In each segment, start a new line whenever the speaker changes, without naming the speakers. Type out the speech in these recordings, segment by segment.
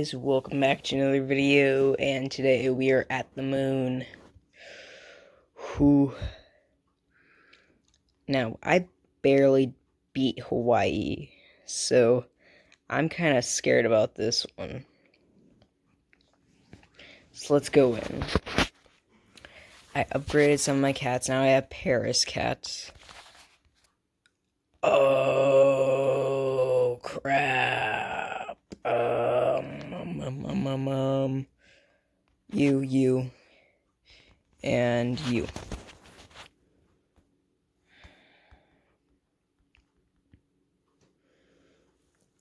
guys, welcome back to another video, and today we are at the moon. Whew. Now, I barely beat Hawaii, so I'm kind of scared about this one. So let's go in. I upgraded some of my cats, now I have Paris cats. Oh, crap. You, and you.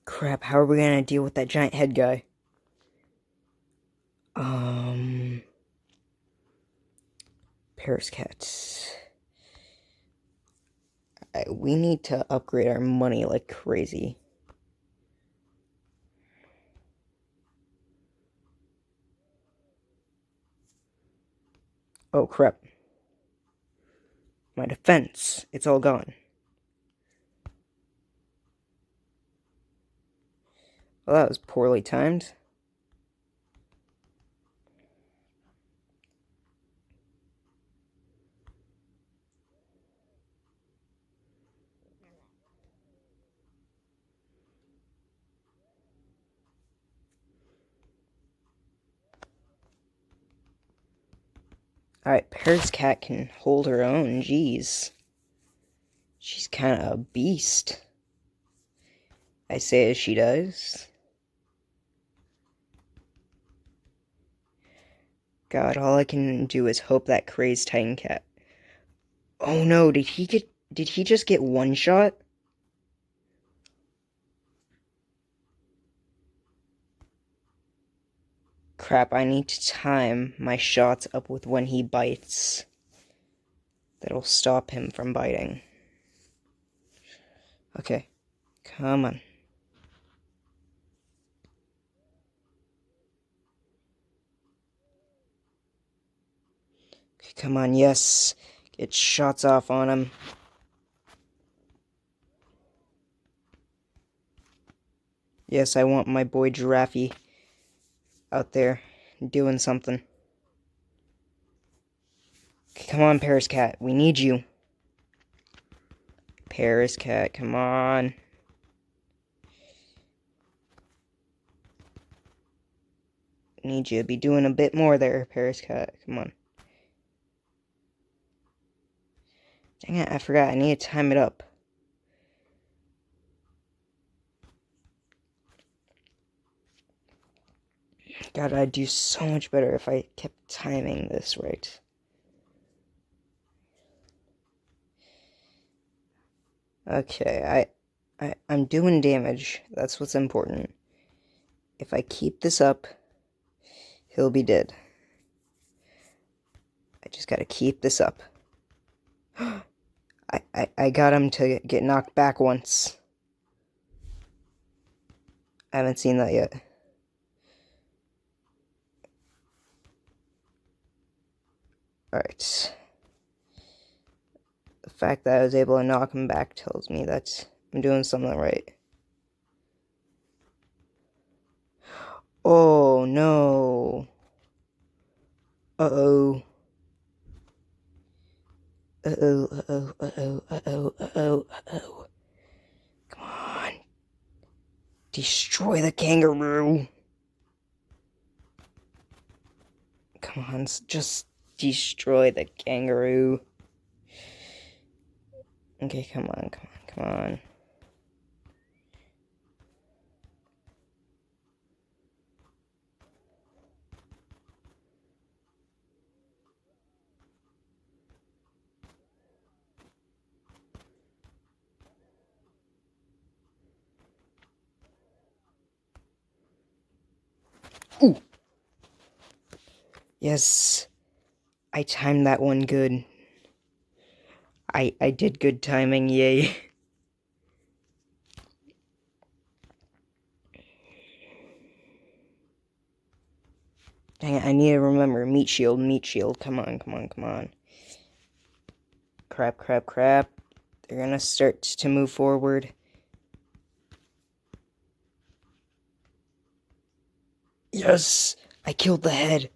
Crap, how are we gonna deal with that giant head guy? Paris cats. We need to upgrade our money like crazy. Oh, crap. My defense. It's all gone. Well, that was poorly timed. Alright, Paris cat can hold her own. Jeez. She's kind of a beast. I say as she does. God, all I can do is hope that crazed Titan cat. Oh no, did he just get one shot? Crap, I need to time my shots up with when he bites. That'll stop him from biting. Okay, come on. Okay, come on, yes. Get shots off on him. Yes, I want my boy Giraffe out there doing something. Okay, come on, Paris cat. We need you. Paris cat, come on. Need you to be doing a bit more there, Paris cat. Come on. Dang it, I forgot. I need to time it up. God, I'd do so much better if I kept timing this right. Okay, I'm doing damage. That's what's important. If I keep this up, he'll be dead. I just gotta keep this up. I got him to get knocked back once. I haven't seen that yet. Alright. The fact that I was able to knock him back tells me that I'm doing something right. Oh, no. Uh-oh. Uh-oh, uh-oh, uh-oh, uh-oh, uh-oh, uh-oh. Come on. Destroy the kangaroo. Come on, just destroy the kangaroo. Okay, come on, come on, come on. Ooh. Yes. I timed that one good. I did good timing, yay. Dang it, I need to remember. Meat shield, come on, come on, come on. Crap, crap, crap. They're gonna start to move forward. Yes! I killed the head!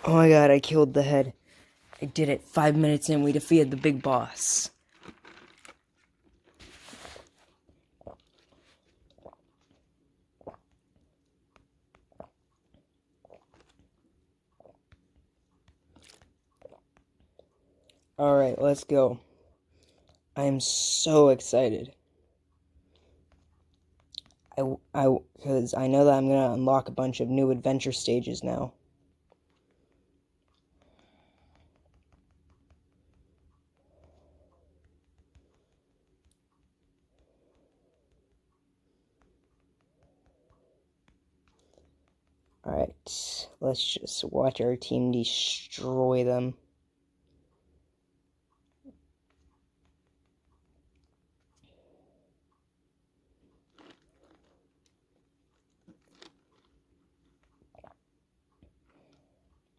Oh my god, I killed the head. I did it. 5 minutes in, we defeated the big boss. Alright, let's go. I am so excited. Because I know that I'm going to unlock a bunch of new adventure stages now. Alright, let's just watch our team destroy them.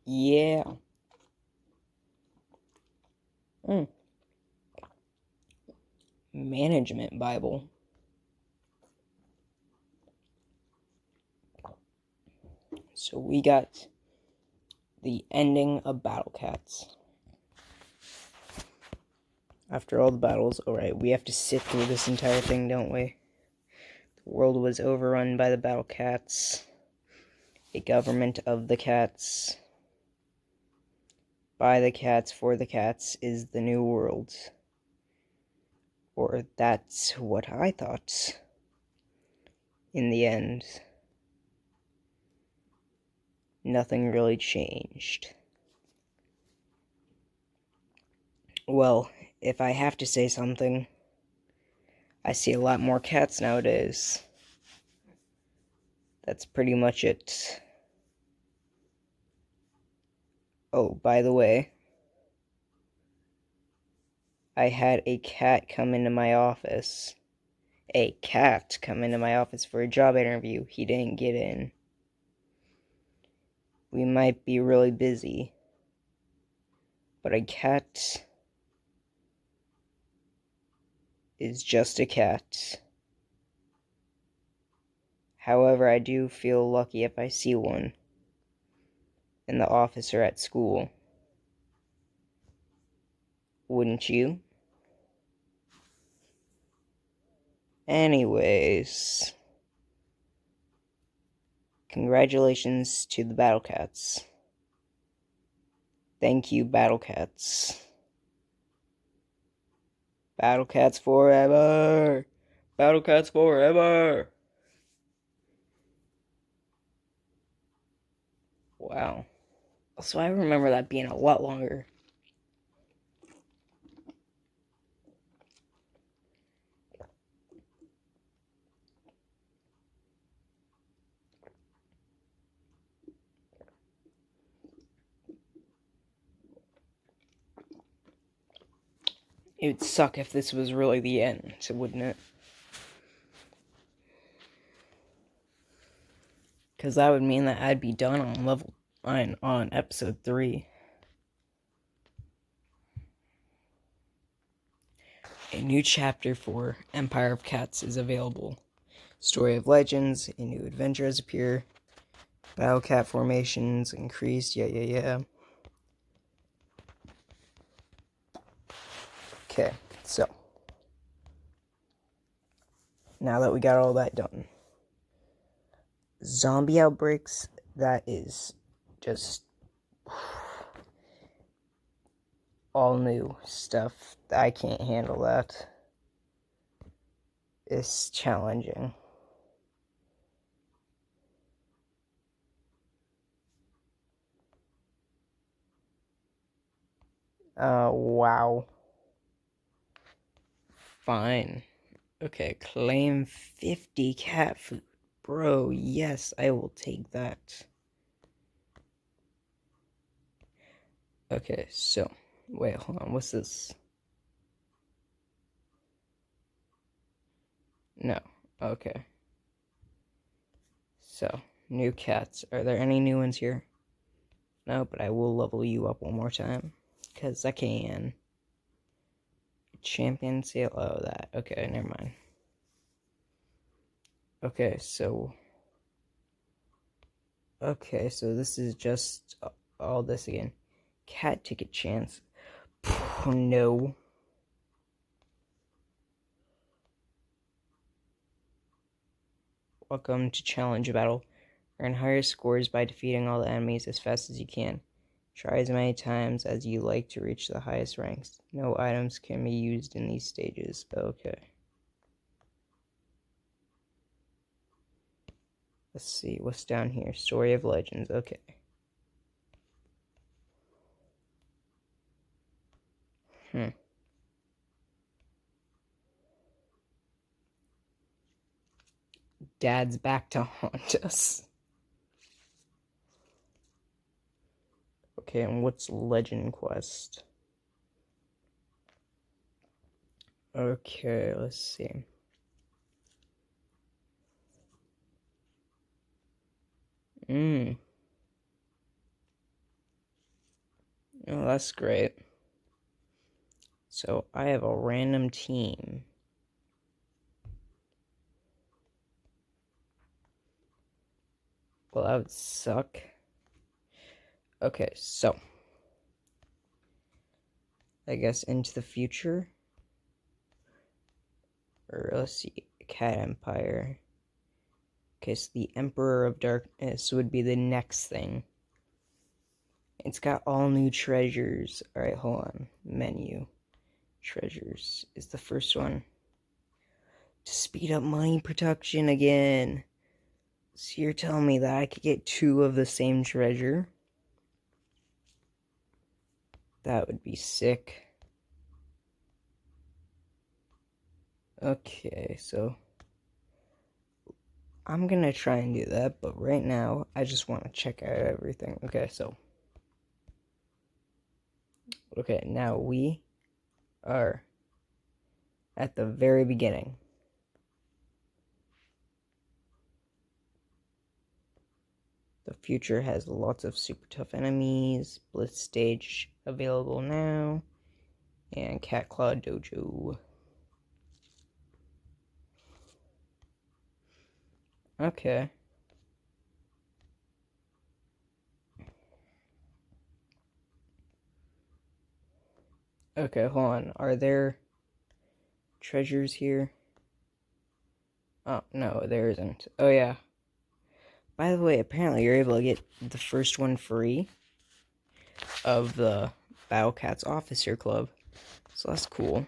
Yeah. Management Bible. So we got the ending of Battle Cats. After all the battles, alright, we have to sit through this entire thing, don't we? The world was overrun by the Battle Cats. A government of the cats. By the cats, for the cats is the new world. Or that's what I thought. In the end, nothing really changed. Well, if I have to say something, I see a lot more cats nowadays. That's pretty much it. Oh, by the way, I had a cat come into my office. A cat come into my office for a job interview. He didn't get in. We might be really busy, but a cat is just a cat. However, I do feel lucky if I see one in the office or at school. Wouldn't you? Anyways, congratulations to the Battle Cats. Thank you, Battle Cats. Battle Cats forever! Battle Cats forever! Wow. So I remember that being a lot longer. It would suck if this was really the end, wouldn't it? Because that would mean that I'd be done on episode 3. A new chapter for Empire of Cats is available. Story of Legends, a new adventure has appeared. Battle Cat formations increased, yeah. Okay, so. Now that we got all that done. Zombie outbreaks, that is just all new stuff. I can't handle that. It's challenging. Wow. Fine. Okay, claim 50 cat food. Bro, yes, I will take that. Okay, so, wait, hold on, what's this? No, okay. So, new cats. Are there any new ones here? No, but I will level you up one more time. Because I can. Champion sale, oh, that. Okay, never mind. Okay, so Okay, so this is just all this again. Cat ticket chance. No. Welcome to challenge battle. Earn higher scores by defeating all the enemies as fast as you can. Try as many times as you like to reach the highest ranks. No items can be used in these stages. Okay. Let's see, what's down here? Story of Legends, okay. Dad's back to haunt us. Okay, and what's Legend Quest? Okay, let's see. Oh, that's great. So, I have a random team. Well, that would suck. Okay, so. I guess into the future. Or let's see, Cat Empire. Okay, so the Emperor of Darkness would be the next thing. It's got all new treasures. Alright, hold on. Menu. Treasures is the first one. To speed up money production again. So you're telling me that I could get 2 of the same treasure? That would be sick. Okay, so I'm gonna try and do that, but right now I just want to check out everything. Okay, so now we are at the very beginning. The future has lots of super tough enemies. Blitz stage available now. And Cat Claw Dojo. Okay. Okay, hold on. Are there treasures here? Oh, no, there isn't. Oh, yeah. By the way, apparently you're able to get the first one free of the Battle Cats Officer Club. So that's cool.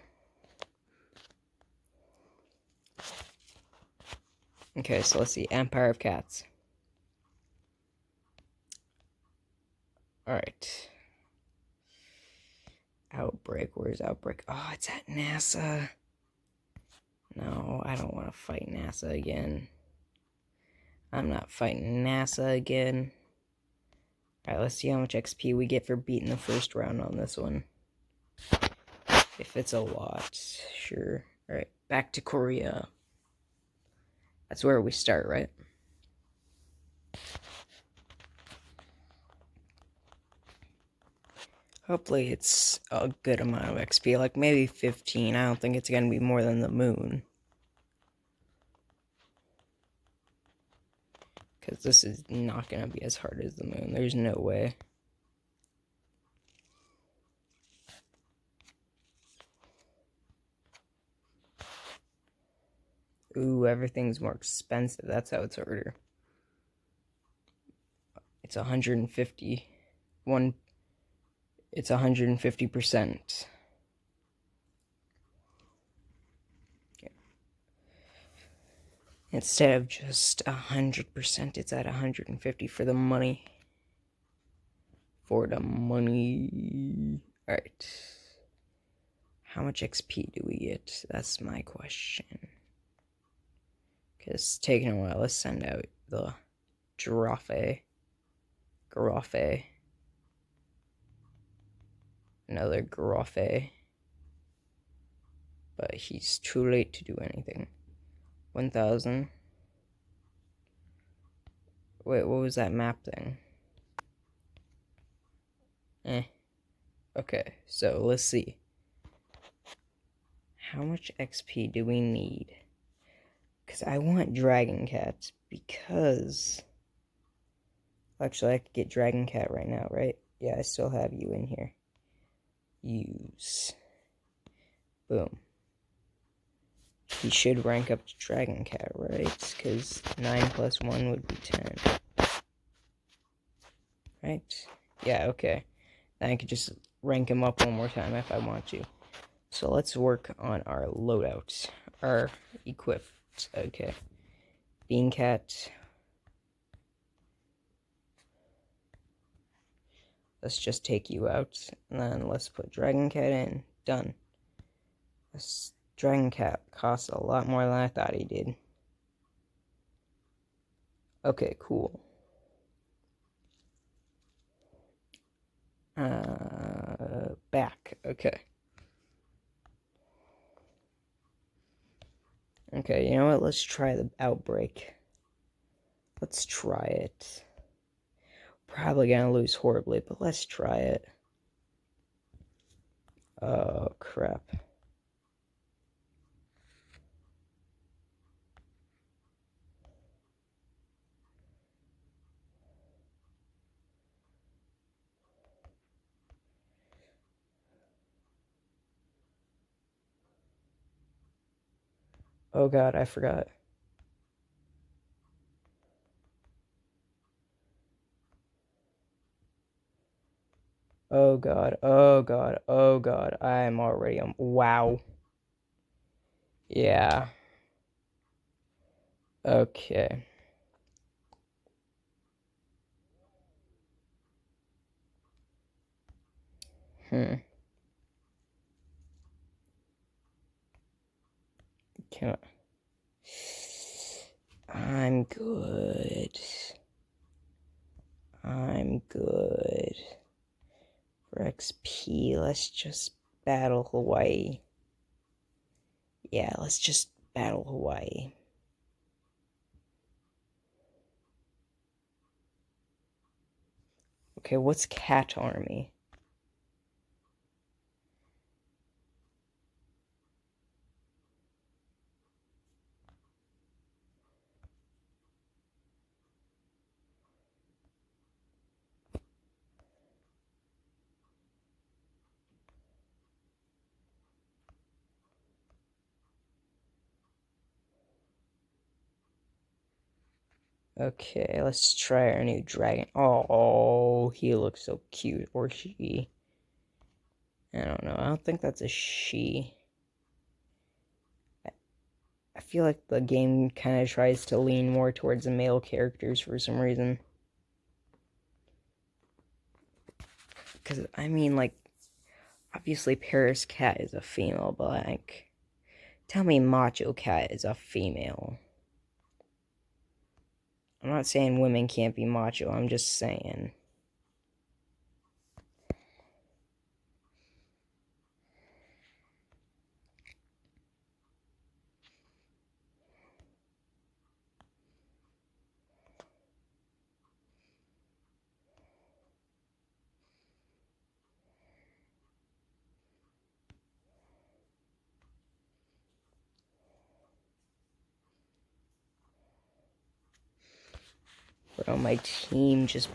Okay, so let's see. Empire of Cats. Alright. Outbreak. Where's Outbreak? Oh, it's at NASA. No, I don't want to fight NASA again. I'm not fighting NASA again. Alright, let's see how much XP we get for beating the first round on this one. If it's a lot, sure. Alright, back to Korea. That's where we start, right? Hopefully it's a good amount of XP, like maybe 15. I don't think it's gonna be more than the moon. Because this is not gonna be as hard as the moon. There's no way. Ooh, everything's more expensive. That's how it's harder. It's 150. It's 150%. Instead of just 100%, it's at 150 for the money. For the money. Alright. How much XP do we get? That's my question. Because it's taking a while. Let's send out the Giraffe. Another Giraffe. But he's too late to do anything. 1,000. Wait, what was that map thing? Okay, so let's see. How much XP do we need? Because I want Dragon Cats, because Actually, I could get Dragon Cat right now, right? Yeah, I still have you in here. Use. Boom. He should rank up to Dragon Cat, right? Because 9 plus 1 would be 10. Right? Yeah, okay. Then I could just rank him up one more time if I want to. So let's work on our loadouts. Our equipped. Okay. Bean Cat. Let's just take you out. And then let's put Dragon Cat in. Done. This Dragon Cat costs a lot more than I thought he did. Okay, cool. Back. Okay. Okay, you know what? Let's try the outbreak. Let's try it. Probably gonna lose horribly, but let's try it. Oh, crap. Oh god, I forgot. Oh god, oh god, oh god. I'm already wow. Yeah. Okay. Hmm. Can I'm good. I'm good. For XP, let's just battle Hawaii. Yeah, let's just battle Hawaii. Okay, what's Cat Army? Okay, let's try our new dragon. Oh, he looks so cute. Or she. I don't know. I don't think that's a she. I feel like the game kind of tries to lean more towards the male characters for some reason. Because, I mean, like, obviously Paris Cat is a female, but, like, tell me Macho Cat is a female. I'm not saying women can't be macho, I'm just saying. Bro, my team just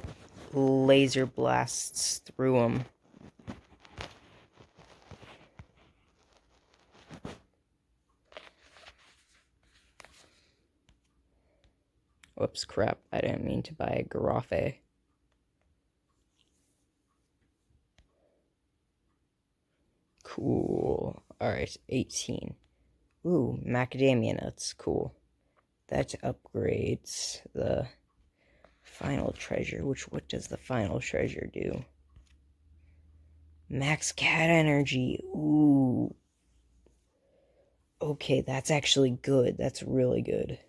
laser blasts through them. Whoops, crap. I didn't mean to buy a Garafe. Cool. Alright, 18. Ooh, macadamia nuts. Cool. That upgrades the final treasure. What does the final treasure do? Max cat energy. Ooh. Okay, that's actually good. That's really good.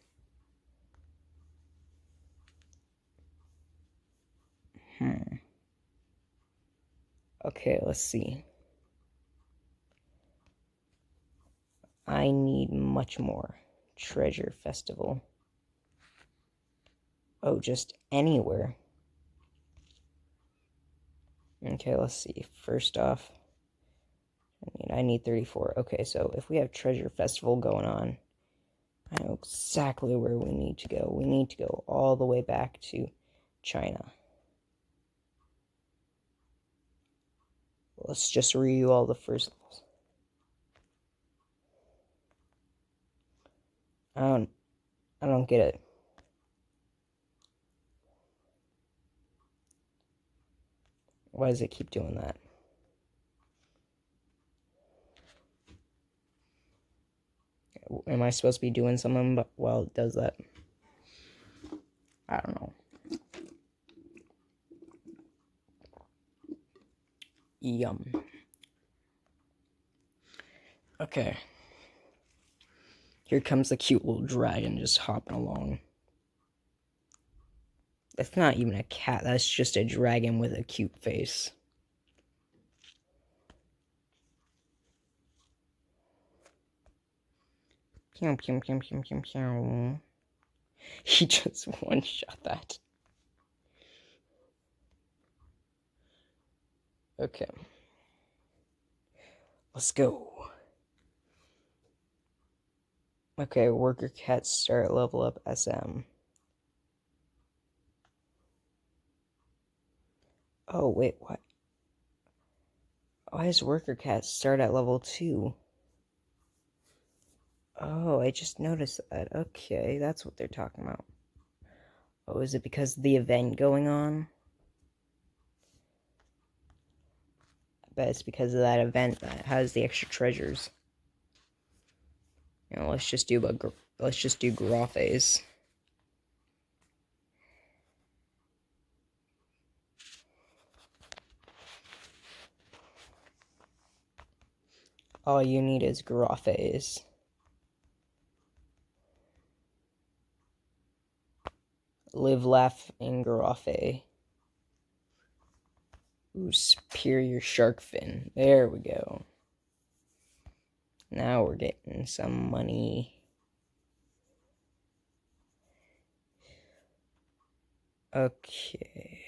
Okay, let's see. I need much more. Treasure Festival. Oh, just anywhere. Okay, let's see. First off, I need 34. Okay, so if we have Treasure Festival going on, I know exactly where we need to go. We need to go all the way back to China. Let's just review all the first levels. I don't get it. Why does it keep doing that? Am I supposed to be doing something while it does that? I don't know. Yum. Okay. Here comes the cute little dragon just hopping along. That's not even a cat, that's just a dragon with a cute face. Pew, pew, pew, pew, pew, pew. He just one-shot that. Okay. Let's go. Okay, worker cat start level up SM. Oh, wait, what? Why does worker cat start at level 2? Oh, I just noticed that. Okay, that's what they're talking about. Oh, is it because of the event going on? I bet it's because of that event that has the extra treasures. You know, let's just do Grothes. All you need is Grothes. Live, laugh, in Grothe. Ooh, superior shark fin. There we go. Now we're getting some money. Okay.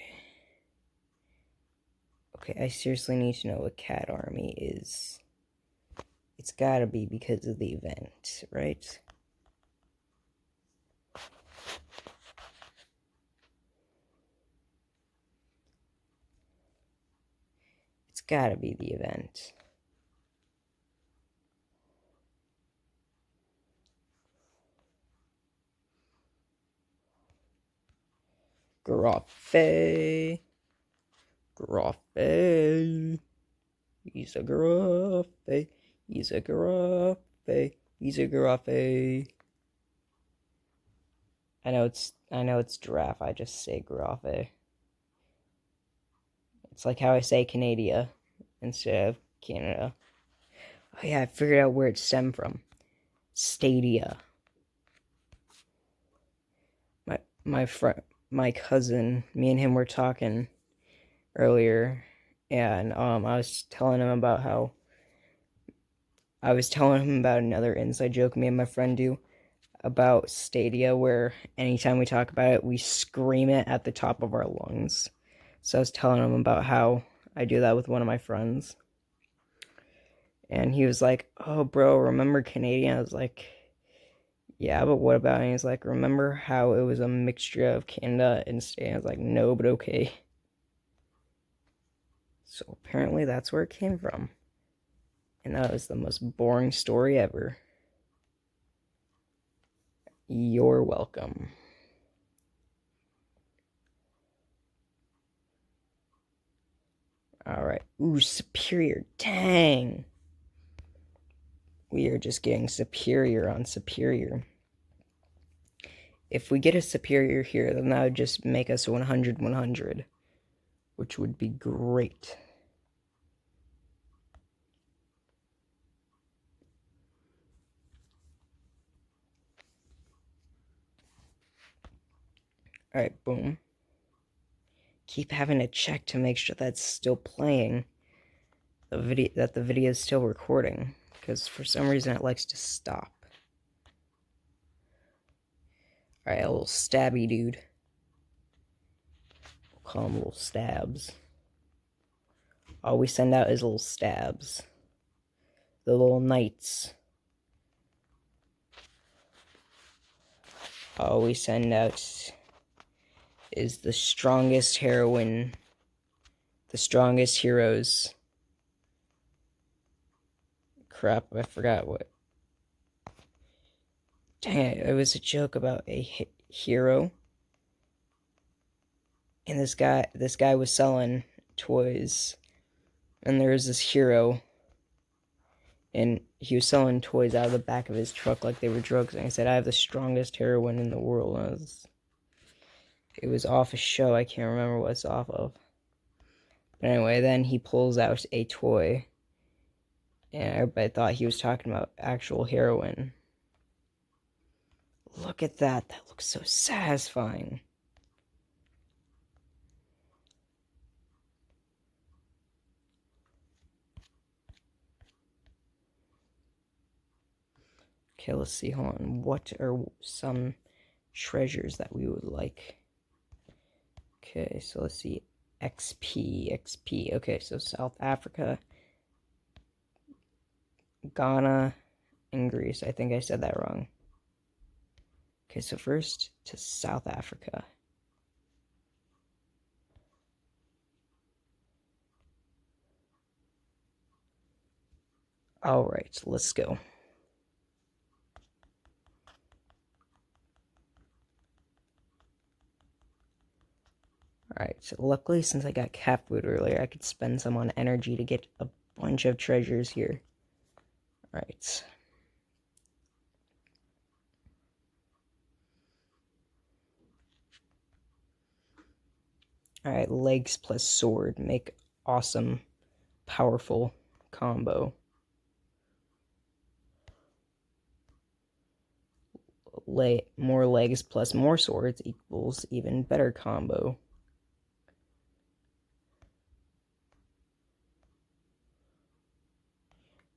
Okay, I seriously need to know what cat army is. It's gotta be because of the event, right? It's gotta be the event. Grothe. Grothe. He's a Grothe. He's a Grothe. He's a Grothe. I know it's giraffe. I just say Grothe. It's like how I say Canada instead of Canada. Oh yeah, I figured out where it stemmed from. Stadia. My cousin, me and him were talking earlier, and I was telling him about another inside joke me and my friend do about Stadia, where anytime we talk about it, we scream it at the top of our lungs. So I was telling him about how I do that with one of my friends. And he was like, oh, bro, remember Canadian? I was like, yeah, but what about it? And he's like, remember how it was a mixture of Canada and Stadia? I was like, no, but okay. So apparently that's where it came from. And that was the most boring story ever. You're welcome. Alright. Ooh, superior. Dang. We are just getting superior on superior. If we get a superior here, then that would just make us 100-100. Which would be great. Alright, boom. Keep having to check to make sure that's still playing. That the video is still recording. Because for some reason it likes to stop. Alright, a little stabby dude. We'll call them little stabs. All we send out is little stabs. The little knights. All we send out is the strongest heroine. The strongest heroes. crap, I forgot what. Dang it was a joke about a hero. And this guy was selling toys. And there was this hero. And he was selling toys out of the back of his truck like they were drugs. And I said, I have the strongest heroin in the world. It was off a show. I can't remember what it's off of. But anyway, then he pulls out a toy. And everybody thought he was talking about actual heroin. Look at that. That looks so satisfying. Okay, let's see. Hold on. What are some treasures that we would like? Okay, so let's see. XP. Okay, so South Africa, Ghana, and Greece. I think I said that wrong. Okay, so first to South Africa. Alright, let's go. Alright, so luckily since I got cat food earlier, I could spend some on energy to get a bunch of treasures here. Alright. Alright, legs plus sword make awesome, powerful combo. More legs plus more swords equals even better combo.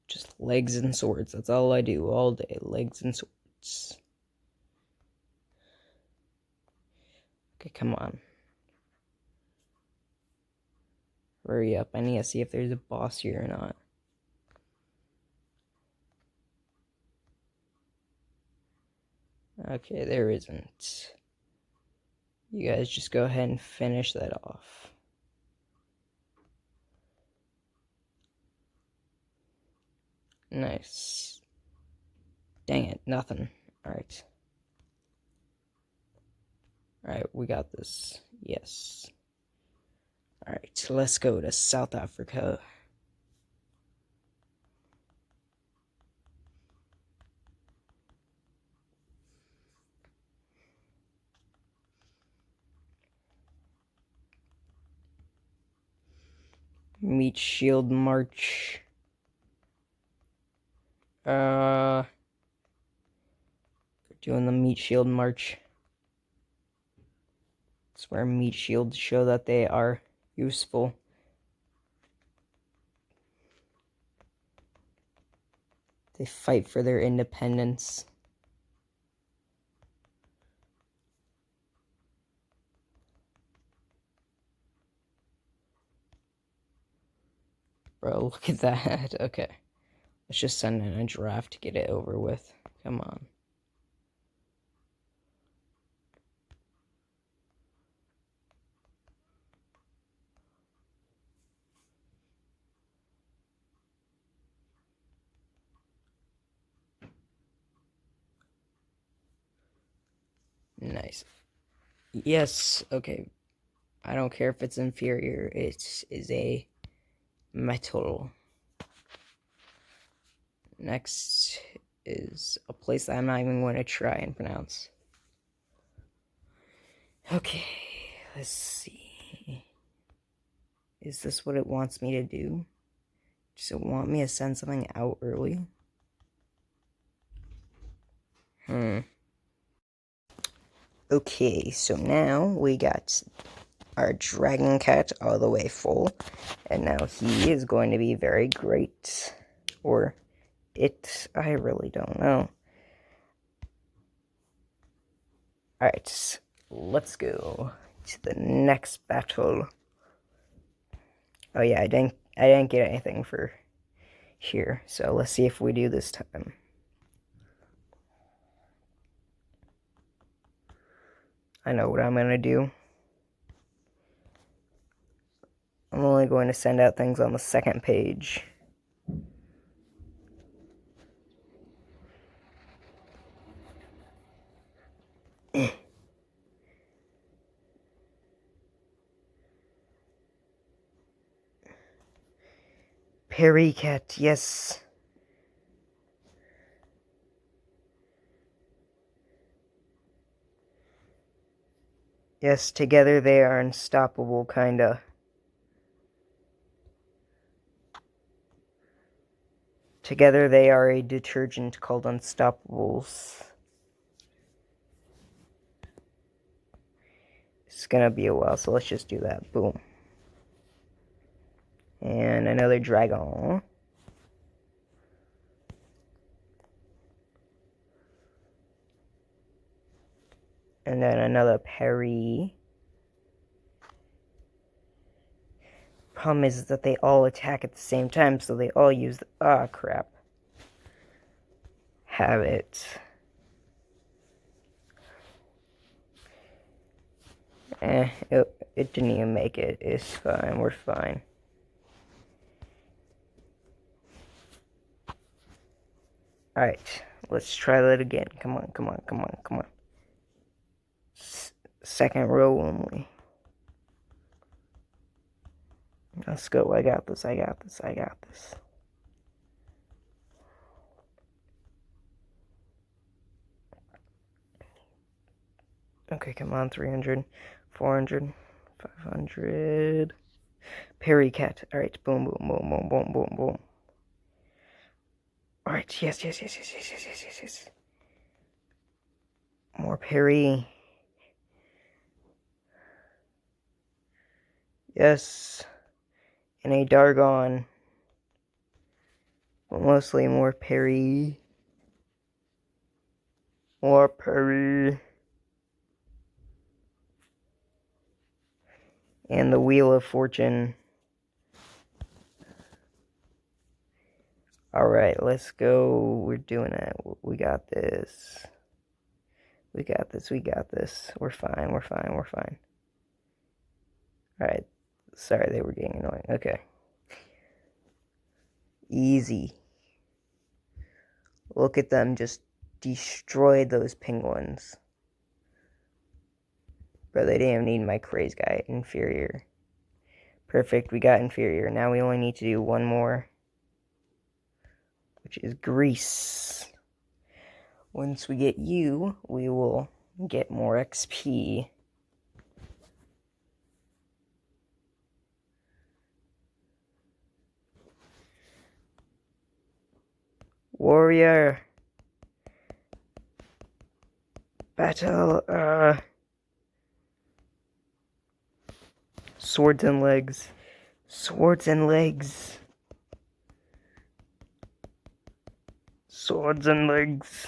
Just legs and swords. That's all I do all day. Legs and swords. Okay, come on. Hurry up. I need to see if there's a boss here or not. Okay, there isn't. You guys just go ahead and finish that off. Nice. Dang it, nothing. Alright. Alright, we got this. Yes. Alright, let's go to South Africa. Meat Shield March. Doing the Meat Shield March. It's where meat shields show that they are useful. They fight for their independence. Bro, look at that. Okay. Let's just send in a draft to get it over with. Come on. Nice. Yes, okay. I don't care if it's inferior. It is a metal. Next is a place that I'm not even going to try and pronounce. Okay, let's see. Is this what it wants me to do? Does it want me to send something out early? Okay, so now we got our dragon cat all the way full, and now he is going to be very great. Or it, I really don't know. Alright, let's go to the next battle. Oh yeah, I didn't get anything for here, so let's see if we do this time. I know what I'm gonna do. I'm only going to send out things on the second page. Pericat, yes. Yes, together they are unstoppable, kinda. Together they are a detergent called Unstoppables. It's gonna be a while, so let's just do that. Boom. And another dragon. And then another Perry. Problem is that they all attack at the same time, so they all use the... Ah, crap. Have it. It didn't even make it. It's fine. We're fine. Alright. Let's try that again. Come on, come on, come on, come on. Second row only. Let's go. I got this. I got this. I got this. Okay, come on. 300, 400, 500. Pericat. Alright. Boom, boom, boom, boom, boom, boom, boom. Alright. Yes, yes, yes, yes, yes, yes, yes, yes, yes. More Perry. Yes. And a Dargon. But mostly more Perry. More Perry. And the Wheel of Fortune. Alright, let's go. We're doing it. We got this. We got this. We got this. We're fine. We're fine. We're fine. Alright. Sorry, they were getting annoying. Okay. Easy. Look at them just destroy those penguins. Bro, they didn't even need my craze guy. Inferior. Perfect, we got inferior. Now we only need to do one more, which is Greece. Once we get you, we will get more XP. Warrior. Battle. Swords and legs. Swords and legs. Swords and legs.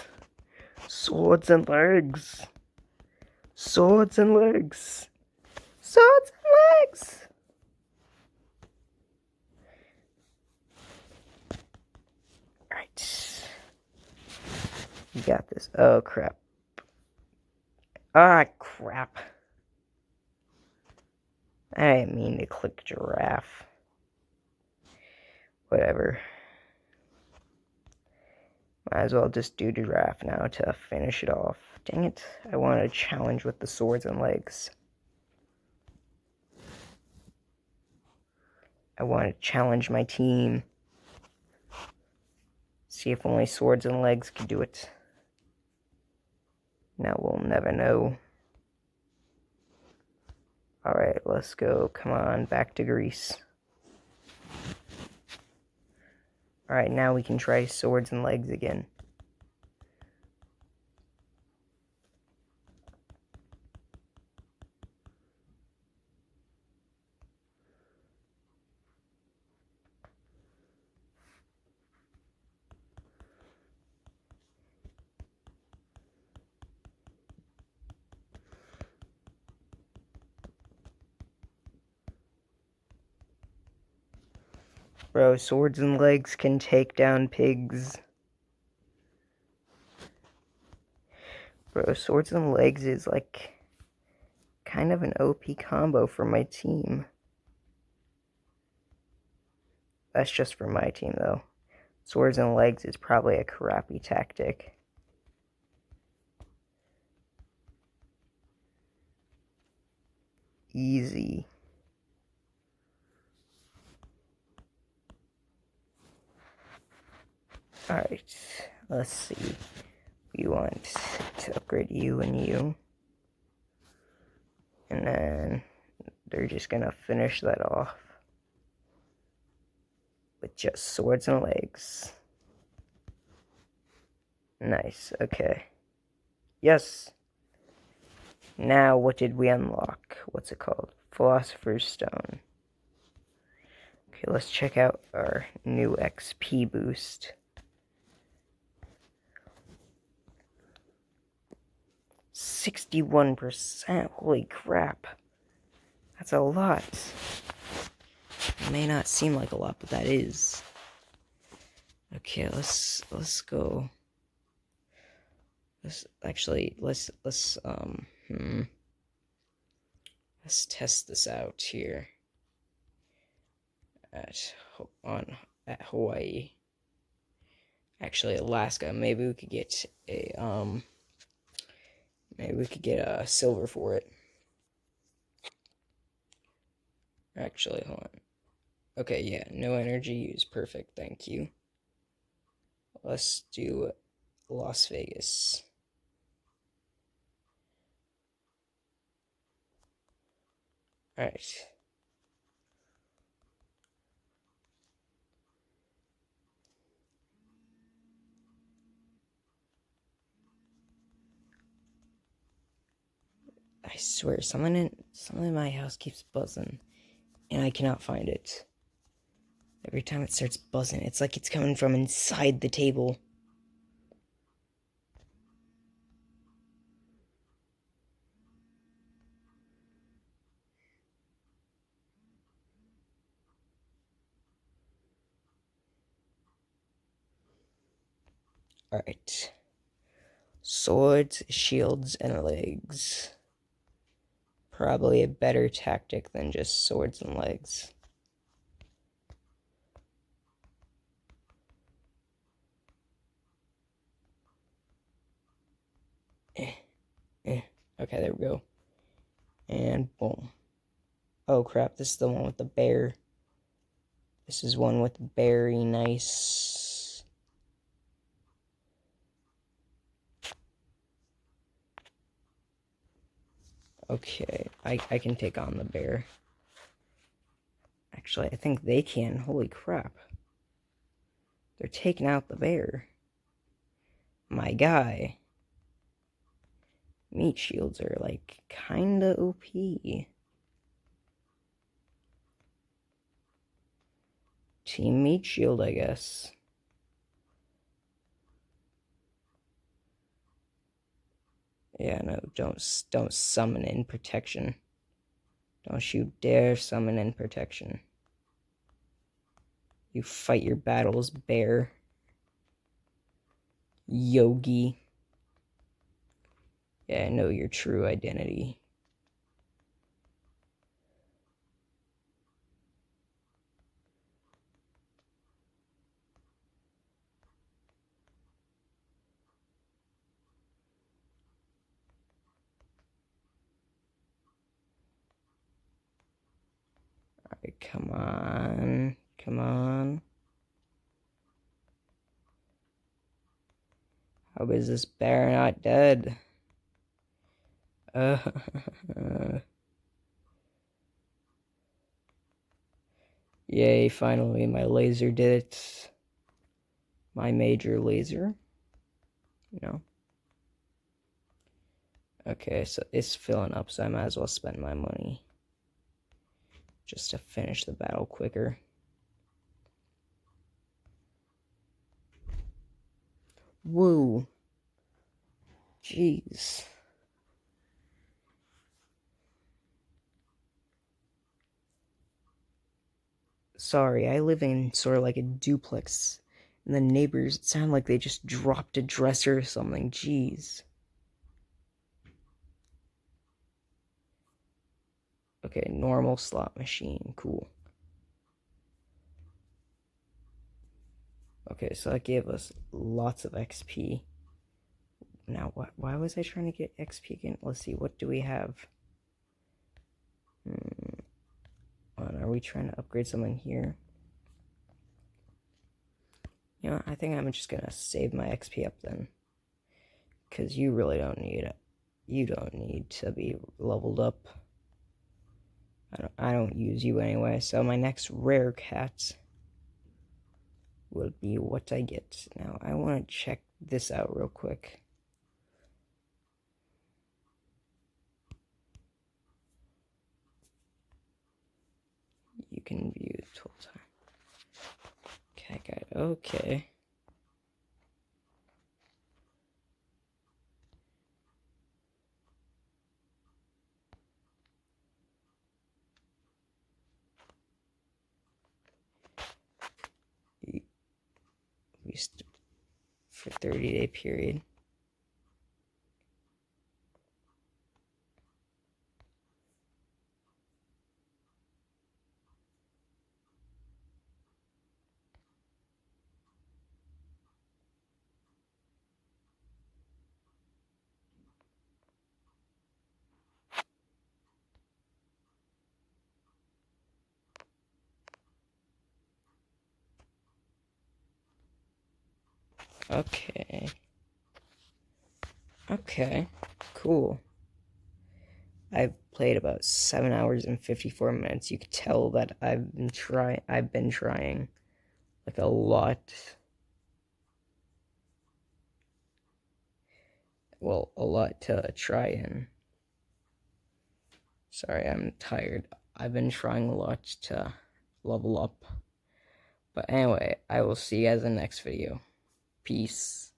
Swords and legs. Swords and legs. Swords and legs. Alright. You got this. Oh, crap. Ah, crap. I didn't mean to click giraffe. Whatever. Might as well just do giraffe now to finish it off. Dang it. I want a challenge with the swords and legs. I want to challenge my team. See if only swords and legs can do it. Now we'll never know. Alright, let's go. Come on, back to Greece. Alright, now we can try swords and legs again. Bro, swords and legs can take down pigs. Bro, swords and legs is like kind of an OP combo for my team. That's just for my team though. Swords and legs is probably a crappy tactic. Easy. Alright, let's see. We want to upgrade you and you. And then they're just gonna finish that off with just swords and legs. Nice, okay. Yes! Now, what did we unlock? What's it called? Philosopher's Stone. Okay, let's check out our new XP boost. 61%. Holy crap. That's a lot. It may not seem like a lot, but that is. Okay, let's go. Let's test this out here at Hawaii. Actually, Alaska. Maybe we could get a silver for it. Actually, hold on. Okay, yeah, no energy used. Perfect, thank you. Let's do Las Vegas. Alright. I swear, something in my house keeps buzzing, and I cannot find it. Every time it starts buzzing, it's like it's coming from inside the table. Alright. Swords, shields, and legs. Probably a better tactic than just swords and legs. Okay, there we go. And boom. Oh crap, this is the one with the bear. This is one with very nice. Okay, I can take on the bear. Actually, I think they can. Holy crap. They're taking out the bear. My guy. Meat shields are like kinda OP. Team meat shield, I guess. Yeah, no, don't summon in protection. Don't you dare summon in protection. You fight your battles, bear. Yogi. Yeah, I know your true identity. Alright, come on. Come on. How is this bear not dead? Yay, finally, my laser did it. My major laser. No. Okay, so it's filling up, so I might as well spend my money. Just to finish the battle quicker. Woo. Jeez. Sorry, I live in sort of like a duplex, and the neighbors sound like they just dropped a dresser or something. Jeez. Okay, normal slot machine. Cool. Okay, so that gave us lots of XP. Now, why was I trying to get XP again? Let's see, what do we have? Are we trying to upgrade someone here? You know, I think I'm just gonna save my XP up then. Because you really don't need it. You don't need to be leveled up. I don't use you anyway, so my next rare cat will be what I get. Now, I want to check this out real quick. You can view the total time. Okay, got it. Okay. Used for 30-day period. Okay. Okay. Cool. I've played about 7 hours and 54 minutes. You could tell that I've been trying like a lot. Well, a lot to try in. Sorry, I'm tired. I've been trying a lot to level up. But anyway, I will see you guys in the next video. Peace.